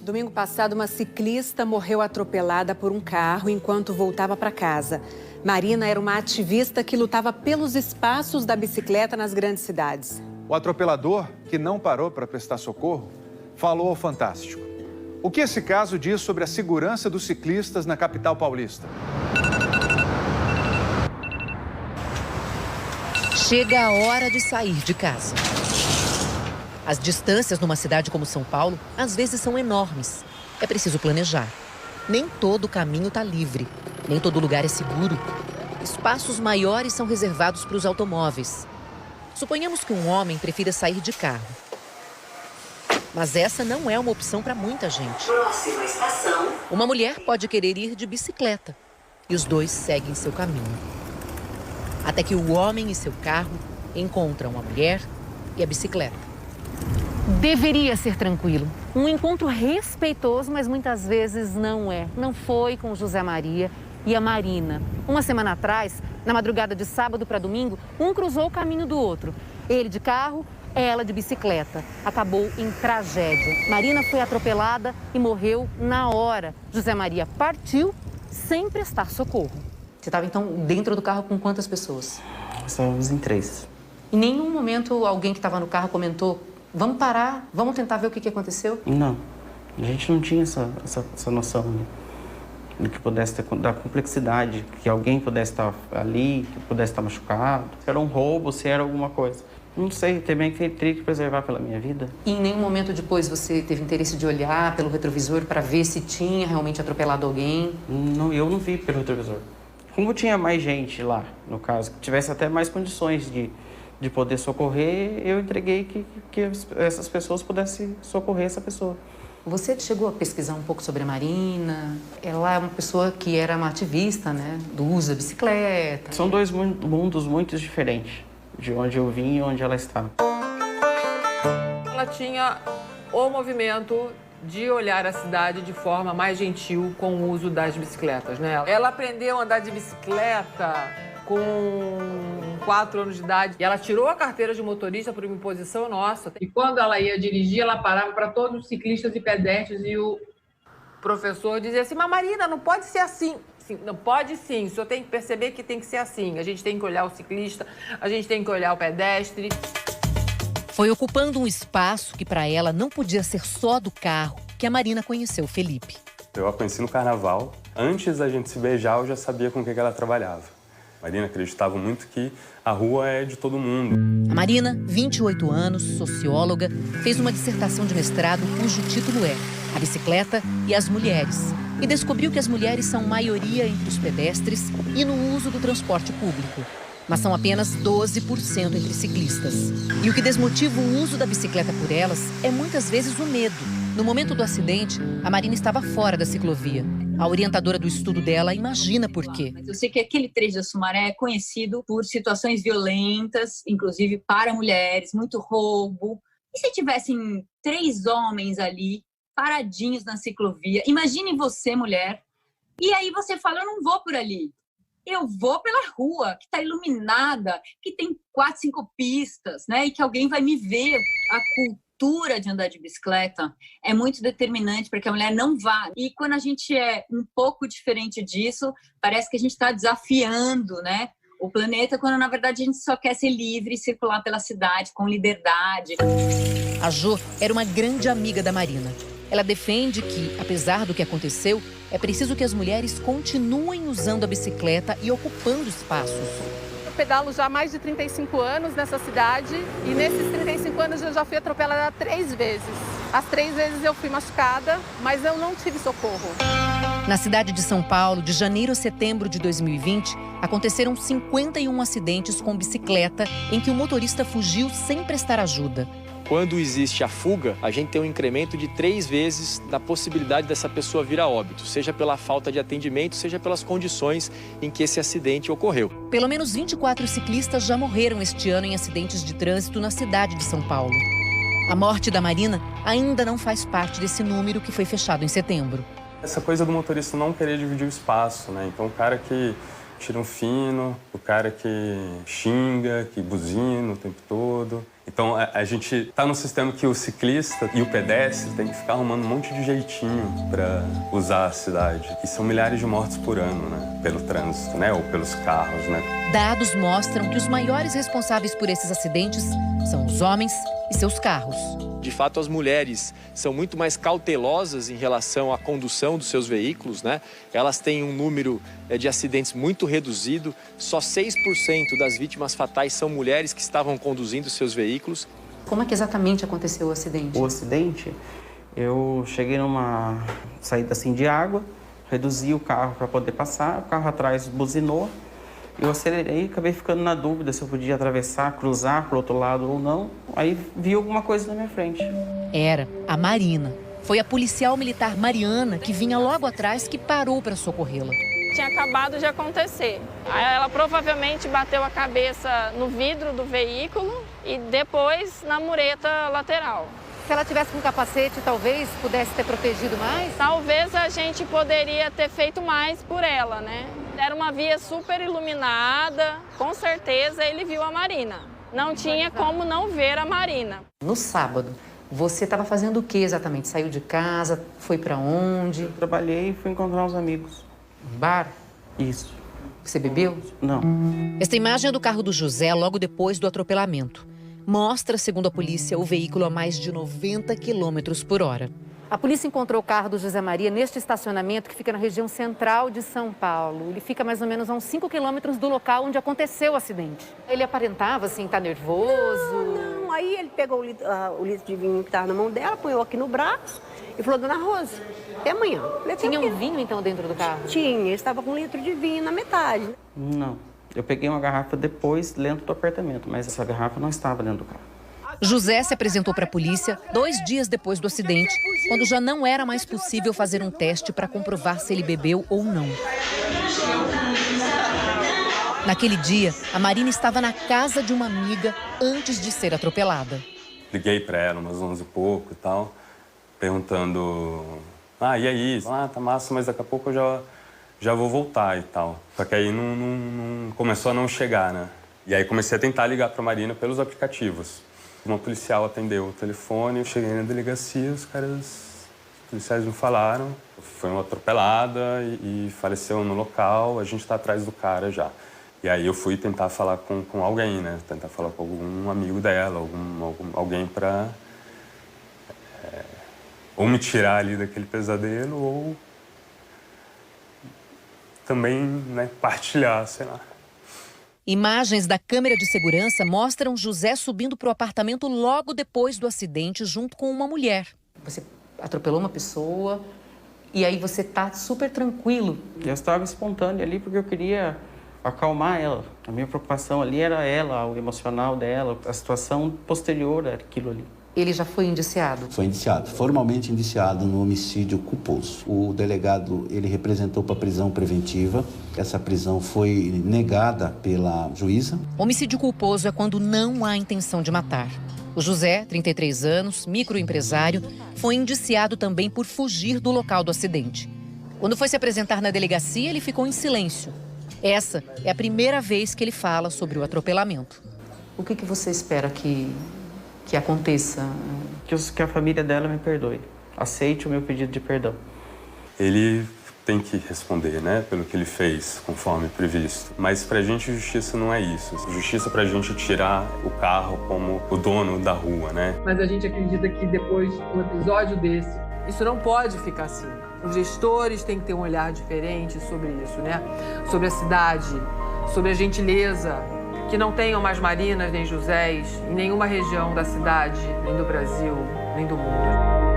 Domingo passado, uma ciclista morreu atropelada por um carro enquanto voltava para casa. Marina era uma ativista que lutava pelos espaços da bicicleta nas grandes cidades. O atropelador, que não parou para prestar socorro, falou ao Fantástico. O que esse caso diz sobre a segurança dos ciclistas na capital paulista? Chega a hora de sair de casa. As distâncias numa cidade como São Paulo, às vezes, são enormes. É preciso planejar. Nem todo caminho está livre, nem todo lugar é seguro. Espaços maiores são reservados para os automóveis. Suponhamos que um homem prefira sair de carro. Mas essa não é uma opção para muita gente. Próxima estação. Uma mulher pode querer ir de bicicleta. E os dois seguem seu caminho. Até que o homem e seu carro encontram a mulher e a bicicleta. Deveria ser tranquilo. Um encontro respeitoso, mas muitas vezes não é. Não foi com o José Maria e a Marina. Uma semana atrás, na madrugada de sábado para domingo, um cruzou o caminho do outro. Ele de carro, ela de bicicleta. Acabou em tragédia. Marina foi atropelada e morreu na hora. José Maria partiu sem prestar socorro. Você estava, então, dentro do carro com quantas pessoas? Estávamos em 3. Em nenhum momento alguém que estava no carro comentou: vamos parar, vamos tentar ver o que aconteceu? Não, a gente não tinha essa noção, né? Do que pudesse ter, da complexidade, que alguém pudesse estar ali, que pudesse estar machucado, se era um roubo, se era alguma coisa. Não sei, também teria que preservar pela minha vida. E em nenhum momento depois você teve interesse de olhar pelo retrovisor para ver se tinha realmente atropelado alguém? Não, eu não vi pelo retrovisor. Como tinha mais gente lá, no caso, que tivesse até mais condições de poder socorrer, eu entreguei que essas pessoas pudessem socorrer essa pessoa. Você chegou a pesquisar um pouco sobre a Marina? Ela é uma pessoa que era uma ativista, né? Do uso da bicicleta. São dois mundos muito diferentes, de onde eu vim e onde ela estava. Ela tinha o movimento de olhar a cidade de forma mais gentil com o uso das bicicletas, né? Ela aprendeu a andar de bicicleta com 4 anos de idade. E ela tirou a carteira de motorista por uma imposição nossa. E quando ela ia dirigir, ela parava para todos os ciclistas e pedestres e o professor dizia assim: mas Marina, não pode ser assim. Sim, não pode sim, o senhor tem que perceber que tem que ser assim. A gente tem que olhar o ciclista, a gente tem que olhar o pedestre. Foi ocupando um espaço que para ela não podia ser só do carro que a Marina conheceu o Felipe. Eu a conheci no carnaval. Antes da gente se beijar, eu já sabia com o que ela trabalhava. A Marina acreditava muito que a rua é de todo mundo. A Marina, 28 anos, socióloga, fez uma dissertação de mestrado cujo título é A Bicicleta e as Mulheres. E descobriu que as mulheres são maioria entre os pedestres e no uso do transporte público. Mas são apenas 12% entre ciclistas. E o que desmotiva o uso da bicicleta por elas é muitas vezes o medo. No momento do acidente, a Marina estava fora da ciclovia. A orientadora do estudo dela imagina por quê. Eu sei que aquele trecho da Sumaré é conhecido por situações violentas, inclusive para mulheres, muito roubo. E se tivessem 3 homens ali, paradinhos na ciclovia? Imagine você, mulher, e aí você fala: eu não vou por ali. Eu vou pela rua, que está iluminada, que tem 4, 5 pistas, né? E que alguém vai me ver. A cultura de andar de bicicleta é muito determinante para que a mulher não vá. E quando a gente é um pouco diferente disso, parece que a gente está desafiando, né, o planeta, quando na verdade a gente só quer ser livre e circular pela cidade com liberdade. A Jo era uma grande amiga da Marina. Ela defende que, apesar do que aconteceu, é preciso que as mulheres continuem usando a bicicleta e ocupando espaços. Eu pedalo já há mais de 35 anos nessa cidade e nesses 35 anos eu já fui atropelada 3 vezes. As 3 vezes eu fui machucada, mas eu não tive socorro. Na cidade de São Paulo, de janeiro a setembro de 2020, aconteceram 51 acidentes com bicicleta em que o motorista fugiu sem prestar ajuda. Quando existe a fuga, a gente tem um incremento de 3 vezes da possibilidade dessa pessoa vir a óbito, seja pela falta de atendimento, seja pelas condições em que esse acidente ocorreu. Pelo menos 24 ciclistas já morreram este ano em acidentes de trânsito na cidade de São Paulo. A morte da Marina ainda não faz parte desse número que foi fechado em setembro. Essa coisa do motorista não querer dividir o espaço, né? Então o cara que tira um fino, o cara que xinga, que buzina o tempo todo. Então, a gente tá num sistema que o ciclista e o pedestre tem que ficar arrumando um monte de jeitinho para usar a cidade. E são milhares de mortes por ano, né? Pelo trânsito, né? Ou pelos carros, né? Dados mostram que os maiores responsáveis por esses acidentes são os homens e seus carros. De fato, as mulheres são muito mais cautelosas em relação à condução dos seus veículos, né? Elas têm um número de acidentes muito reduzido. Só 6% das vítimas fatais são mulheres que estavam conduzindo seus veículos. Como é que exatamente aconteceu o acidente? O acidente, eu cheguei numa saída assim de água, reduzi o carro para poder passar, o carro atrás buzinou. Eu acelerei e acabei ficando na dúvida se eu podia atravessar, cruzar para o outro lado ou não. Aí vi alguma coisa na minha frente. Era a Marina. Foi a policial militar Mariana, que vinha logo atrás, que parou para socorrê-la. Tinha acabado de acontecer. Ela provavelmente bateu a cabeça no vidro do veículo e depois na mureta lateral. Se ela tivesse com capacete, talvez pudesse ter protegido mais? Talvez a gente poderia ter feito mais por ela, né? Era uma via super iluminada, com certeza ele viu a Marina. Não tinha como não ver a Marina. No sábado, você estava fazendo o que exatamente? Saiu de casa, foi para onde? Eu trabalhei e fui encontrar uns amigos. Um bar? Isso. Você bebeu? Não. Esta imagem é do carro do José logo depois do atropelamento. Mostra, segundo a polícia, o veículo a mais de 90 km por hora. A polícia encontrou o carro do José Maria neste estacionamento que fica na região central de São Paulo. Ele fica mais ou menos a uns 5 quilômetros do local onde aconteceu o acidente. Ele aparentava, assim, estar nervoso? Não. Aí ele pegou o litro de vinho que estava na mão dela, põe aqui no braço e falou, dona Rosa, até amanhã. Tinha um vinho, então, dentro do carro? Tinha, ele estava com um litro de vinho na metade. Não. Eu peguei uma garrafa depois dentro do apartamento, mas essa garrafa não estava dentro do carro. José se apresentou para a polícia 2 dias depois do acidente, quando já não era mais possível fazer um teste para comprovar se ele bebeu ou não. Naquele dia, a Marina estava na casa de uma amiga antes de ser atropelada. Liguei para ela umas 11 e pouco e tal, perguntando... e aí? Tá massa, mas daqui a pouco eu já vou voltar e tal. Só que aí não começou a não chegar, né? E aí comecei a tentar ligar para a Marina pelos aplicativos. Uma policial atendeu o telefone, eu cheguei na delegacia, os policiais me falaram. Foi uma atropelada e faleceu no local, a gente está atrás do cara já. E aí eu fui tentar falar com alguém, né? Tentar falar com algum amigo dela, alguém para ou me tirar ali daquele pesadelo ou também, né, partilhar, sei lá. Imagens da câmera de segurança mostram José subindo para o apartamento logo depois do acidente, junto com uma mulher. Você atropelou uma pessoa e aí você tá super tranquilo. Eu estava espontâneo ali porque eu queria acalmar ela. A minha preocupação ali era ela, o emocional dela, a situação posterior àquilo ali. Ele já foi indiciado? Foi indiciado, formalmente indiciado no homicídio culposo. O delegado, ele representou para prisão preventiva. Essa prisão foi negada pela juíza. Homicídio culposo é quando não há intenção de matar. O José, 33 anos, microempresário, foi indiciado também por fugir do local do acidente. Quando foi se apresentar na delegacia, ele ficou em silêncio. Essa é a primeira vez que ele fala sobre o atropelamento. O que você espera que aconteça? Que a família dela me perdoe. Aceite o meu pedido de perdão. Ele tem que responder, né, pelo que ele fez, conforme previsto. Mas pra gente, justiça não é isso. Justiça pra gente tirar o carro como o dono da rua, né? Mas a gente acredita que depois de um episódio desse, isso não pode ficar assim. Os gestores têm que ter um olhar diferente sobre isso, né? Sobre a cidade, sobre a gentileza. Que não tenham mais Marinas nem Josés em nenhuma região da cidade, nem do Brasil, nem do mundo.